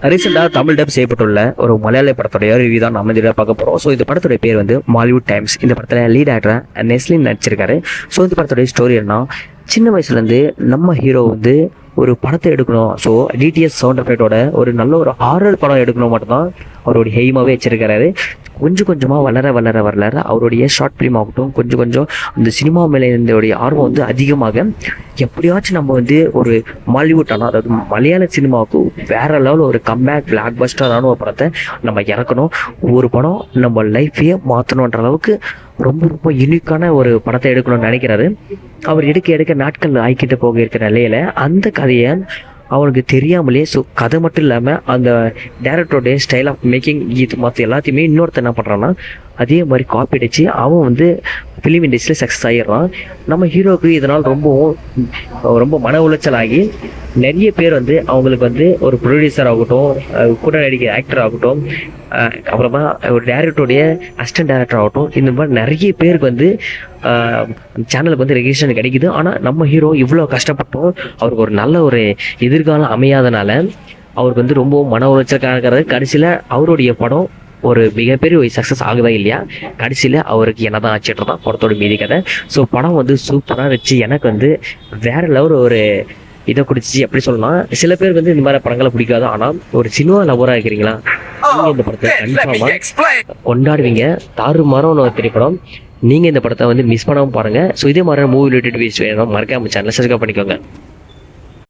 ரீசெண்டாக தமிழ் டப் செய்யப்பட்டுள்ள ஒரு மலையாள படத்துடைய ரிவ்யூ தான் நம்ம இதில் பார்க்க போகிறோம். ஸோ இந்த படத்துடைய பேர் வந்து மாலிவுட் டைம்ஸ். இந்த படத்தில் லீட் ஆக்டராக நெஸ்லின் நடிச்சிருக்காரு. ஸோ இந்த படத்துடைய ஸ்டோரி என்ன, சின்ன வயசுலேருந்து நம்ம ஹீரோ வந்து ஒரு படத்தை எடுக்கணும், ஸோ டிடிஎஸ் சவுண்ட் எஃபெக்டோட ஒரு நல்ல ஒரு ஹாரர் படம் எடுக்கணும் மட்டும்தான் அவருடைய ஹெய்மாவே வச்சிருக்கிறாரு. கொஞ்சம் கொஞ்சமாக வளர அவருடைய ஷார்ட் ஃபிலிம் ஆகட்டும், கொஞ்சம் அந்த சினிமா மேலே இருந்தோடைய ஆர்வம் வந்து அதிகமாக எப்படியாச்சும் நம்ம வந்து ஒரு மாலிவுட் ஆனால் அதாவது மலையாள சினிமாவுக்கு வேற லெவலில் ஒரு கம்பேக் பிளாக் பஸ்டரான ஒரு படத்தை நம்ம இறக்கணும். ஒரு படம் நம்ம லைஃப்பையே மாற்றணுன்ற அளவுக்கு ரொம்ப ரொம்ப யூனிக்கான ஒரு படத்தை எடுக்கணும்னு நினைக்கிறாரு. அவர் எடுக்க நாட்கள் ஆய்கிட்டு போக இருக்கிற நிலையில அந்த கதையை அவனுக்கு தெரியாமலே, ஸோ கதை மட்டும் இல்லாமல் அந்த டேரக்டருடைய ஸ்டைல் ஆஃப் மேக்கிங் இது மற்ற எல்லாத்தையுமே இன்னொருத்தர் என்ன பண்ணுறான்னா அதே மாதிரி காப்பி அடிச்சு அவன் வந்து ஃபிலிம் இண்டஸ்ட்ரியில் சக்ஸஸ் ஆகிடுறான். நம்ம ஹீரோவுக்கு இதனால் ரொம்ப மன உளைச்சல் ஆகி நிறைய பேர் வந்து அவங்களுக்கு வந்து ஒரு ப்ரொடியூசர் ஆகட்டும், கூட நடிக்கிற ஆக்டர் ஆகட்டும், அப்புறமா ஒரு டேரக்டருடைய அசிஸ்டன்ட் டேரக்டர் ஆகட்டும், இந்த மாதிரி நிறைய பேருக்கு வந்து சேனலுக்கு வந்து ரெஜிஸ்ட்ரேஷன் கிடைக்குது. ஆனால் நம்ம ஹீரோ இவ்வளோ கஷ்டப்பட்டோம், அவருக்கு ஒரு நல்ல ஒரு எதிர்காலம் அமையாதனால அவருக்கு வந்து ரொம்ப மன உளைச்சலுக்காக கடைசியில் அவருடைய படம் ஒரு மிகப்பெரிய சக்ஸஸ் ஆகுதா இல்லையா, கடைசியில் அவருக்கு என்னதான் ஆச்சுன்றதான் படத்தோட மீதி கதை. ஸோ படம் வந்து சூப்பராக இருந்துச்சு. எனக்கு வந்து வேற லெவல் ஒரு இதை குடிச்சிச்சு எப்படி சொல்லலாம். சில பேருக்கு வந்து இந்த மாதிரி படங்களை பிடிக்காது, ஆனால் ஒரு சினிமா லவராக இருக்கிறீங்களா, நீங்கள் இந்த படத்தை கன்ஃபார்மாக கொண்டாடுவீங்க. தாறுமாறான திரைப்படம். நீங்கள் இந்த படத்தை வந்து மிஸ் பண்ணாமல் பாருங்கள். ஸோ இதே மாதிரி மூவி ரிலேட்டட் வீடியோஸ் வேணும் மறக்காம சேனலை சப்ஸ்கிரைப் பண்ணிக்கோங்க.